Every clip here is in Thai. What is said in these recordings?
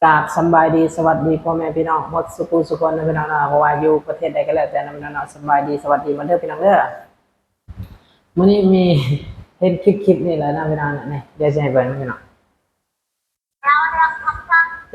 กราบสำบายดีสวัสดีพ่อแม่พี่น้องหมดสุขุสุขคนนะพี่น้องนะเพราะว่าอยู่ประเทศใดก็แล้วแต่นะพี่น้องนะสำบายดีสวัสดีมาเด้อพี่น้องเด้อมื้อนี้มีเห็นคลิปนี่แหละนะพี่น้องนะนี่เดี๋ยวจะให้เบิ่งนะพี่น้อง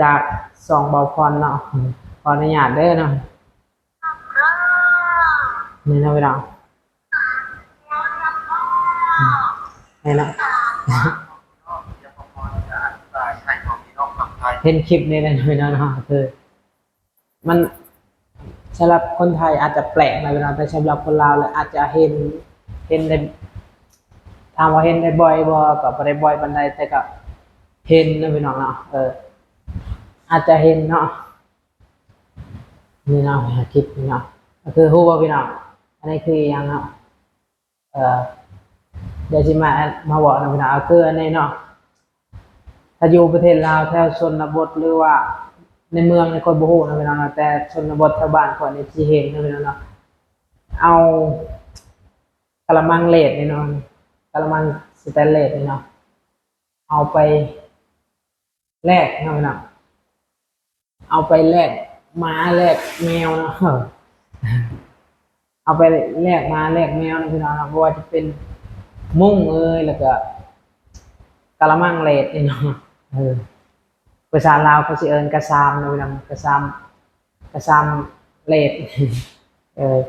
จากสองเบาพรเนาะขออนุญาตเด้อเนาะนี่นะพี่น้องนี่นะเห็นคลิปนี่นะพี่น้องนะคือมันสำหรับคนไทยอาจจะแปลกนะพี่น้องแต่สำหรับคนลาวเลยอาจจะเห็นได้ถามว่าเห็นได้บ่อยบ่ก็บ่ได้บ่อยปานใดแต่ก็เห็นนะพี่น้องเนาะอาจจะเห็นเนาะนี่เนาะคลิปนี่เนาะก็คือฮู้ว่าพี่น้องอันนี้คืออย่างเนาะเอ่อเดี๋ยวสิมาบอกนะพี่น้องคืออันนี้เนาะถ้าอยู่ประเทศลาวแถวชนบทหรือว่าในเมืองในคนบ่ฮู้นะพี่น้องแต่ชนบทแถวบ้านคนนี่สิเห็นนะพี่น้องเนาะเอากะละมังเหล็กนี่เนาะกะละมังสแตนเลสนี่เนาะเอาไปแลกนะพี่น้องเอาไปแลกหมาแลกแมวเนาะเอาไปแลกหมาแลกแมวนะพี่น้องเพราะว่าจะเป็นมุ้งแล้วก็กะละมังเหล็กนี่เนาะภาษาลาวเขาสิเอิ้นกระซามนะพี่น้องกระซามเหล็ก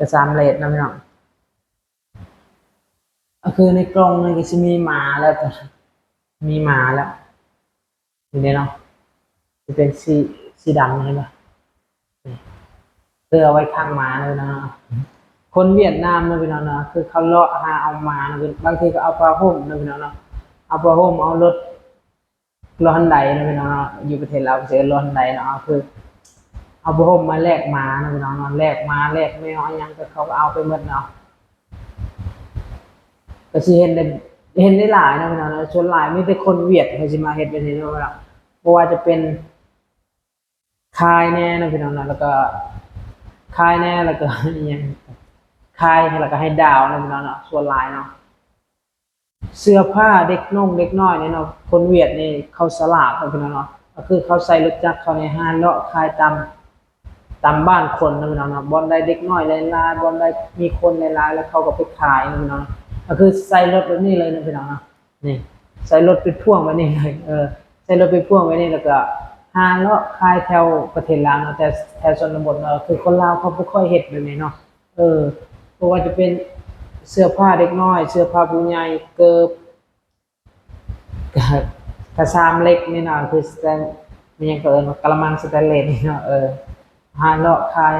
กระซามเหล็กนะพี่น้องก็คือในกรงมันก็จะมีหมาแล้วมีหมาแล้วนี่เนาะจะเป็นสีดำใช่ไหมเพื่อเอาไว้ข้างหมาเลยนะคนเวียดนามนะพี่น้องเนาะคือเขาเลาะหาเอาหมานะบางทีก็เอาปลาห่มนะพี่น้องเนาะเอาปลาห่มเอารถฮันไดนะพี่น้องเนาะอยู่ประเทศเราเจอรถฮันไดเนาะคือเอาปลาห่มมาแลกหมานะพี่น้องเนาะแลกหมาแลกแมวยังก็เขาเอาไปหมดเนาะก็สิเห็นได้หลายนะพี่น้องชนหลายมีแต่คนเวียดเขาสิมาเฮ็ดแบบนี้เนาะเพราะว่าจะเป็นคายแน่นะพี่น้องนะแล้วก็คายแน่แล้วก็ยังคายแล้วก็ให้ดาวนะพี่น้องเนาะส่วนหลายเนาะเสื้อผ้าเด็กน้อยเนี่ยเนาะคนเวียดนี่เขาสลาดนะพี่น้องเนาะก็คือเขาใส่รถจักรเขาในห้างเลาะคายตามบ้านคนนะพี่น้องเนาะบอนใดเด็กน้อยหลายๆบอนใดมีคนหลายๆแล้วเขาก็ไปขายนะพี่น้องก็คือใส่รถแบบนี้เลยนะพี่น้องนะนี่ใส่รถไปพ่วงไว้นี่เลยใส่รถไปพ่วงไว้นี่แล้วก็หาเลาะคายแถวประเทศลาวแต่แถวชนบทคือคนลาวเขาไม่ค่อยเฮ็ดแบบนี้เนาะเพราะว่าจะเป็นเสื้อผ้าเด็กน้อยเสื้อผ้าผู้ใหญ่เกิบกระซามเล็กนี่เนาะคือสแตนมันยังเกินกระมังสแตนเลสนี่เนาะหาเลาะคาย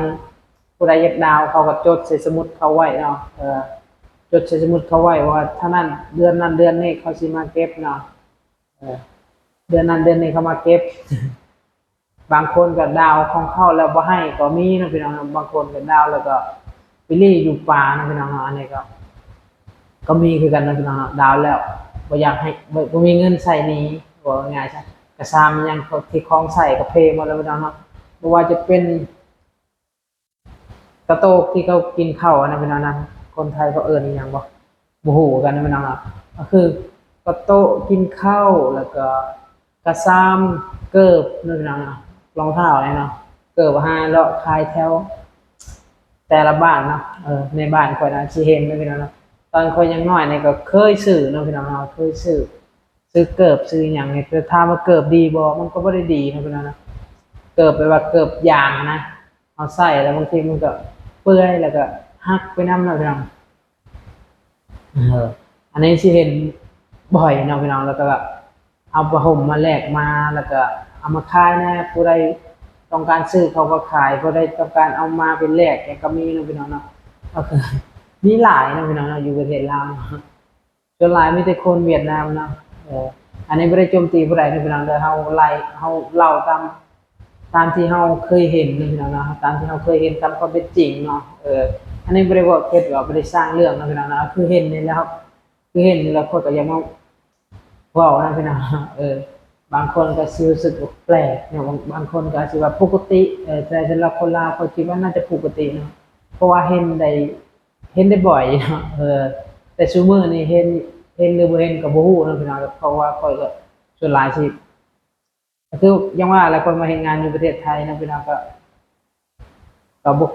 ผู้ใดอยากดาวเขาก็จดใส่สมุดเขาไว้เนาะจดใส่สมุดเขาไว้ว่าถ้านั้นเดือนนั้นเดือนนี้เขาสิมาเก็บเนาะเดือนนั้นเดือนนี้เขามาเก็บบางคนก็ดาวของเข้าแล้วบ่ให้ก็มีนะพี่น้องบางคนก็ดาวแล้วก็ไปรีอยู่ป่านะพี่น้องอันนี้ก็มีคือกันนะพี่น้องดาวแล้วบ่อยากให้บ่มีเงินใส่นี้บ่ง่ายใช่กระซามยังที่คล้องใส่กับเพหมดแล้วพี่น้องบ่ว่าจะเป็นกระโตกที่เขากินข้าวนะพี่น้องนะคนไทยเขาเอิ้นอีหยังบ่ฮู้กันนะพี่น้องก็คือกระโตกกินข้าวแล้วก็กระซามเกิบนะพี่น้องรองเท้าเนี่ยเนาะเกิดว่าเลาะคายแถวแต่ละบ้านเนาะในบ้านข่อยนะสิเห็นนะพี่น้องเนาะตอนข่อยยังน้อยเนี่ยก็เคยซื้อเนาะพี่น้องเนาะเคยซื้อเกิบซื้อหยังเนี่ยแต่ถามว่าเกิบดีบ่มันก็บ่ได้ดีนะพี่น้องนะเกิบไปว่าเกิบยางนะเอาใส่แล้วบางทีมันก็เปื่อยแล้วก็หักไปนำเนาะพี่น้องอันนี้สิเห็นบ่อยเนาะพี่น้องแล้วก็เอาผ้าห่มมาแลกมาแล้วก็เอามาขายนะผู้ใดต้องการซื้อเขาก็ขายผู้ใดต้องการเอามาเป็นแลกก็มีนะพี่น้องเนาะก็คือมีหลายนะพี่น้องเนาะอยู่ประเทศลาวส่วนหลายมีแต่คนเวียดนามเนาะอันนี้บ่ได้โจมตีผู้ใดนะพี่น้องเด้อเฮาเล่าตามที่เฮาเคยเห็นนะพี่น้องเนาะตามที่เฮาเคยเห็นตามความเป็นจริงเนาะอันนี้บ่ได้ว่าเฮ็ดว่าบ่ได้สร้างเรื่องนะพี่น้องเนาะคือเห็นนี่แหละครับคือเห็นนี่แล้วคนก็ยังมาว้าวนะพี่น้องบางคนก็สิรู้สึกแปลกเนี่ยบางคนก็สิว่าปกติแต่สำหรับคนลาวเขาคิดว่าน่าจะปกติเนาะเพราะว่าเห็นได้บ่อยเนาะแต่ซุมื้อนี้เห็นหรือบ่เห็นก็บ่ฮู้เนาะพี่น้องเพราะว่าข้อยก็ส่วนหลายสิ ก็คือยังว่าหลายคนมาเห็นงานอยู่ประเทศไทยนะพี่น้องก็บุก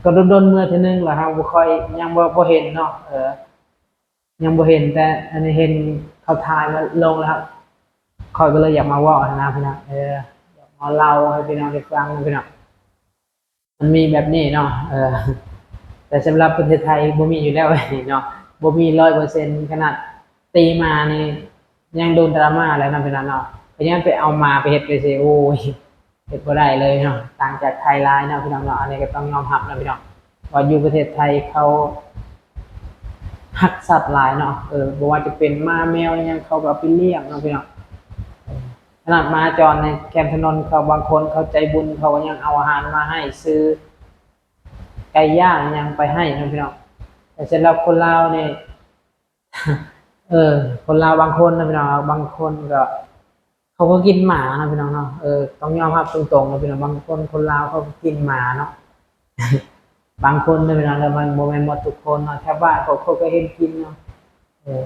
ก็โดนๆเมื่อทีนึงแหละครับบุค่อยยังบ่เห็นเนาะยังบ่เห็นแต่อันนี้เห็นเขาถ่ายมาลงแล้วครับคอยก็เลยอยากมาเว่านะพี่น้องอยากมาเล่าให้พี่น้องได้ฟังพี่น้องมันมีแบบนี้เนาะแต่สำหรับประเทศไทยบ่มีอยู่แล้วเนาะบ่มี100%ขนาดตีมานี่ยังโดนดราม่าแล้วนะพี่น้องเนาะเพราะงั้นไปเอามาไปเฮ็ดไปสิโอ้ยเฮ็ดบ่ได้เลยเนาะต่างจากไทยหลายเนาะพี่น้องเนาะอันนี้ก็ต้องยอมรับนะพี่น้องว่าอยู่ประเทศไทยเขารักสัตว์หลายเนาะบ่ว่าจะเป็นหมาแมวอิหยังเขาก็เอาไปเลี้ยงเนาะพี่น้องขนาดหมาจรในแคมป์ถนนเขาบางคนเขาใจบุญเขาก็ยังเอาอาหารมาให้ซื้อไก่ย่างยังไปให้นะพี่น้องแต่เสร็จแล้วคนลาวเนี่ย คนลาวบางคนนะพี่น้องบางคนก็เขาก็กินหมานะพี่น้องเนาะต้องยอมรับตรงๆนะพี่น้องบางคนคนลาวเขาก็กินหมาเนาะ บางคนนะพี่น้องแต่มันโมเมนต์หมดทุกคนเนาะแถวบ้านเขาก็เห็นกินเนาะเออ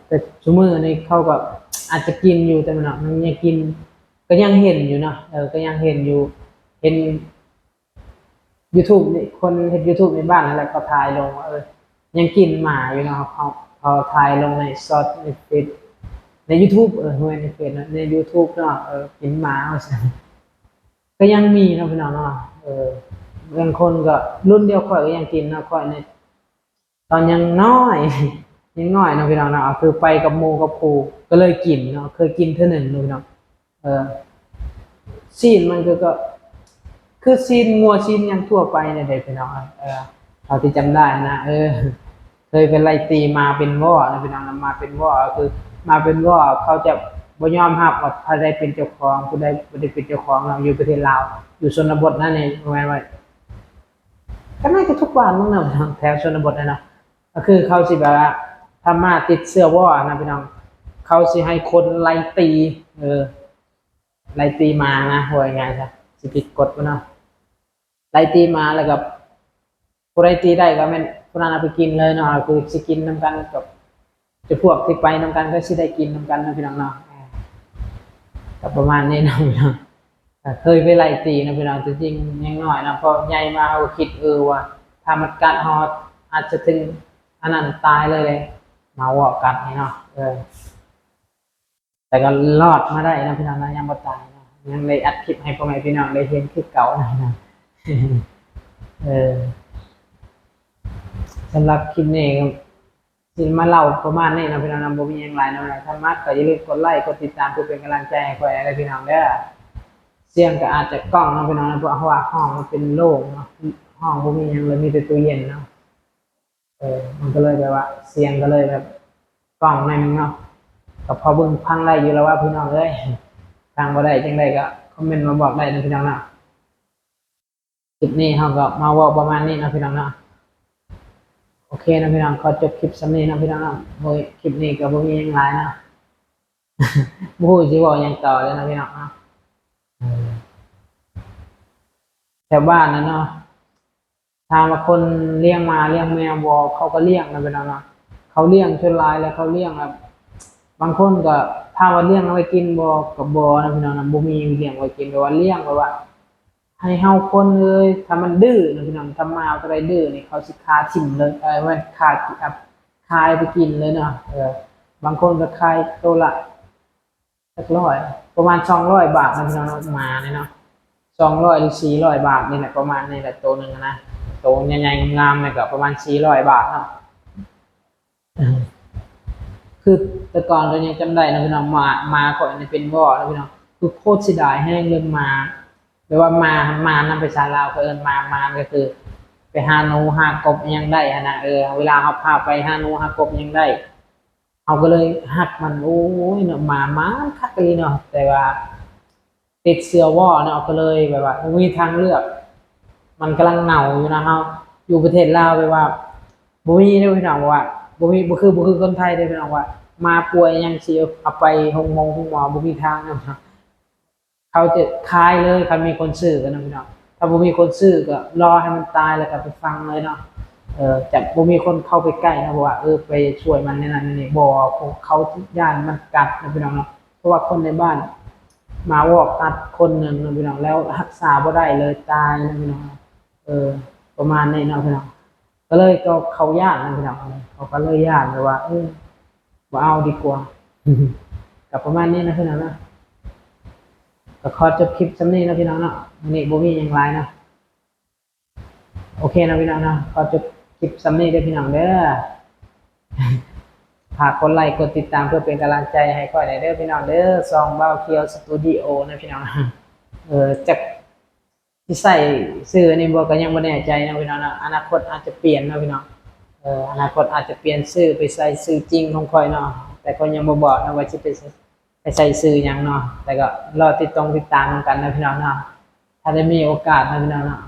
แต่ชั่วโมงนี้เขาก็อาจจะกินอยู่แต่มันมันยังกินก็ยังเห็นอยู่เนาะก็ยังเห็นอยู่เห็น YouTube นี่คนเห็น YouTube ในบ้านนั่นแหละเขาถ่ายลงว่ายังกินหมาอยู่เนาะเขาถ่ายลงในซอสในเฟซใน YouTube ไม่ในเฟซนะใน YouTube เนาะกินหมาเอาซะก็ยังมีเนาะพี่น้องเนาะบางคนก็รุ่นเดียวค่อยก็ยังกินเนาะค่อยในตอนยังน้อย ยังน้อยเนาะพี่น้องเนาะคือไปกับโมกับครูก็เลยกินเนาะเคยกินเท่าหนึ่งเนาะพี่น้องเออซีนมันก็คือซีนงัวซีนยังทั่วไปเนี่ยเด็กพี่น้องเราที่จำได้นะเคยเป็นไล่ตีมาเป็นว่อนะพี่น้องมาเป็นว่อคือมาเป็นว่อเขาจะบ่ยอมรับว่าใครได้เป็นเจ้าของผู้ใดบ่ได้เป็นเจ้าของเราอยู่ประเทศลาวอยู่ชนบทนั่นเองประมาณว่าก็น่าจะทุกบ้านมั้งเนาะแถวชนบทนะก็คือเขาสิแบบว่าถ้ามาติดเสื้อว่อนะพี่น้องเขาสิให้คนไล่ตีไล่ตีมานะว่ายังไงซะสิผิดกฎบ่เนาะไล่ตีมาแล้วกับผู้ใดตีได้ก็แม่นผู้นั้นเอาไปกินเลยเนาะคือสิกินนำกันกับจะพวกที่ไปนำกันก็สิได้กินนำกันนะพี่น้องเนาะก็ประมาณนี้นะพี่น้องเคยไปไล่ตีนะพี่น้องจริงๆยังน้อยนะพอใหญ่มาเขาคิดว่าถ้ามันกัดฮอดอาจจะถึงอันนั้นตายเลยมาว่ากัดนี่เนาะแต่ก็รอดมาได้นะพี่น้องนะยังบ่ตายนะยังได้อัดคลิปให้พ่อแม่พี่น้องได้เห็นคลิปเก่านะเออสำหรับคลิปนี้สิมาเล่าประมาณนี้นะพี่น้องนะบ่มีหยังหลายนะถ้ามักก็อย่าลืมกดไลค์กดติดตามเพื่อเป็นกำลังใจให้ข้อยและพี่น้องเด้อเสียงก็อาจจะกล้องนะพี่น้องนะเพราะว่าห้องมันเป็นโล่งเนาะห้องบ่มีหยังเลยมีแต่ตู้เย็นเนาะมันก็เลยแบบว่าเสียงก็เลยแบบกล้องนั่นเนาะก็พอเบิ่งพังได้อยู่แล้วว่าพี่น้องเอ้ยฟังบ่ได้จังได๋ก็คอมเมนต์มาบอกได้นะพี่น้องนะคลิปนี้เฮาก็มาเว้าประมาณนี้นะพี่น้องนะโอเคนะพี่น้องขอจบคลิปสำนี้นะพี่น้องนะโดยคลิปนี้ก็บ่มีหยังหลายนะบ่ฮู้สิเว้าหยังต่อเลยนะพี่น้องนะแถวบ้านนะเนาะถ้าว่าคนเลี้ยงหมาเลี้ยงแมวบ่เขาก็เลี้ยงนะพี่น้องนะเขาเลี้ยงจนหลายแล้วเขาเลี้ยงแบบบางคนก็ถ้าว่าเลี้ยงเอาไว้กินบ่ก็บ่นะพี่น้องนะบ่มีเลี้ยงไว้กินแต่ว่าเลี้ยงไว้ว่าให้เฮาคนเลยถ้ามันดื้อนะพี่น้องถ้ามาเอาอะไรดื้อนี่เขาสิคาทิ่มเลยไว้คาคายไปกินเลยเนาะบางคนก็คายตัวละสักร้อยประมาณ200 บาทนะพี่น้องหมาเนี่ยเนาะ200หรือ400 บาทนี่แหละประมาณนี้แหละตัวนึงนะตัวใหญ่ๆงามๆเนี่ยก็ประมาณ400 บาทเนาะคือแต่ก่อนเรายังจำได้นะพี่น้องมาก่อนนี่เป็นว่อนะพี่น้องคือโคตรเสียดายแห้งเรื่องมาแปลว่ามานำไปชาลาวก็มาก็คือไปหาหนูหากบยังได้นะเวลาเขาพาไปหาหนูหากบยังได้เขาก็เลยหักมันโอ้ยเนาะมาคักเลยเนาะแต่ว่าติดเสื้อว่อเนาะก็เลยแบบว่ามีทางเลือกมันกำลังเหงาอยู่นะเฮาอยู่ประเทศลาวไปว่าบ่มีได้พี่น้องว่าบ่คือคนไทยได้พี่น้องว่ามาป่วยยังสิเอาไปโรงหมอบ่มีทางนะเขาจะคายเลยเขามีคนซื้อกันนะพี่น้องถ้าบ่มีคนซื้อก็รอให้มันตายแล้วก็ไปฟังเลยเนาะ จะบ่มีคนเข้าไปใกล้นะเพราะว่าไปช่วยมันในนั้นนี่บ่เขาย่านมันกัดนะพี่น้องเนาะเพราะว่าคนในบ้านหมาวอกกัดคนหนึ่งนะพี่น้องแล้วรักษาบ่ได้เลยตายนะพี่น้องเออประมาณนี้เนาะพี่น้องก็เลยก็เขาย่านนะพี่น้องเขาก็เลยย่านเลยว่าบ่เอาดีกว่ากับประมาณนี้นะพี่น้องนะก็ขอจบคลิปสำนี้นะพี่น้องเนาะวันนี้บ่มีหยังหลายนะโอเคนะพี่น้องนะขอจบคลิปสำนี้เด้อพี่น้องเด้อฝากกดไลค์กดติดตามเพื่อเป็นกำลังใจให้ค่อยได้เด้อพี่น้องเด้อซองเบ้าเคียวสตูดิโอนะพี่น้องนะจากที่ใส่ชื่อนี่บ่ก็ยังบ่แน่ใจนะพี่น้องนะอนาคตอาจจะเปลี่ยนนะพี่น้องอนาคตอาจจะเปลี่ยนชื่อไปใส่ชื่อจริงของค่อยเนาะแต่ก็ยังบ่บอกนะว่าสิไปใส่ชื่อหยังเนาะแต่ก็รอติดตามกันนะพี่น้องเนาะถ้าได้มีโอกาสนะพี่น้องเนาะ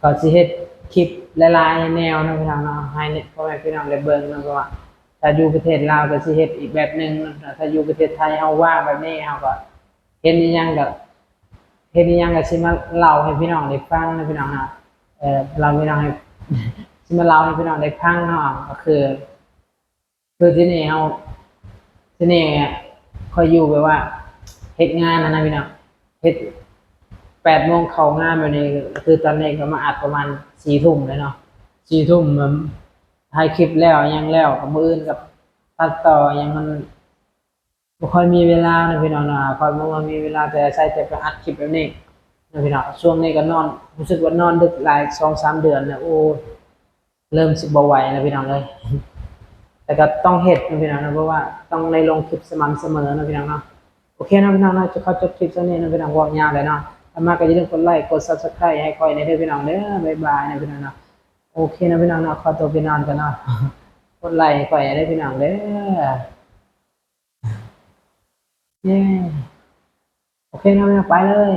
ก็สิเฮ็ดคลิปหลายๆแนวนะพี่น้องเนาะให้เนี่ยพ่อแม่พี่น้องได้เบิ่งเนาะเพราะว่าถ้าอยู่ประเทศลาวก็สิเฮ็ดอีกแบบหนึงนะถ้าอยู่ประเทศไทยเฮาว่างแบบนี้เฮาก็เฮ็ดอิหยังก็เฮ็ดอิหยังก็สิมาเล่าให้พี่น้องได้ฟังนะพี่น้องเนาะเราพี่น้องให้สิมาเล่าให้พี่น้องได้ฟังเนาะก็คือที่นี่เฮาที่นี่ค่อยอยู่แบบว่าเฮ็ดงานนะพี่น้องเฮ็ด 8 โมงเข้างานแบบนี้คือตอนนี้ก็มาอัดประมาณ4 ทุ่มเลยเนาะ4 ทุ่มมันถ่ายคลิปแล้วยังแล้วกับมื้ออื่นกับตัดต่อยังมันบ่ค่อยมีเวลานะพี่น้องนะค่อยบ่ว่ามีเวลาแต่ใช้แต่ไปอัดคลิปแบบนี้นะพี่น้องช่วงนี้ก็นอนรู้สึกว่านอนดึกหลาย2-3 เดือนแล้วโอ้เริ่มสิบ่ไหวแล้วพี่น้องเอ้ยแต่ก็ต้องเฮ็ดนะพี่น้องนะเพราะว่าต้องได้ลงคลิปสม่ำเสมอนะพี่น้องเนาะ โอเคนะพี่น้องนะจะเข้าจบคลิปเท่านี้นะพี่น้องว่ายาวเลยเนาะถ้ามาก็อย่าลืมกดไลค์กด Subscribe ให้ค่อยในเด้อพี่น้องเด้อบ๊ายบายนะพี่น้องเนาะโอเคนะพี่น้องเนาะขอตัวไปนอนกันเนาะกดไลค์ให้ค่อยให้ได้พี่น้องเด้อเย้โอเคนะพี่น้องไปเลย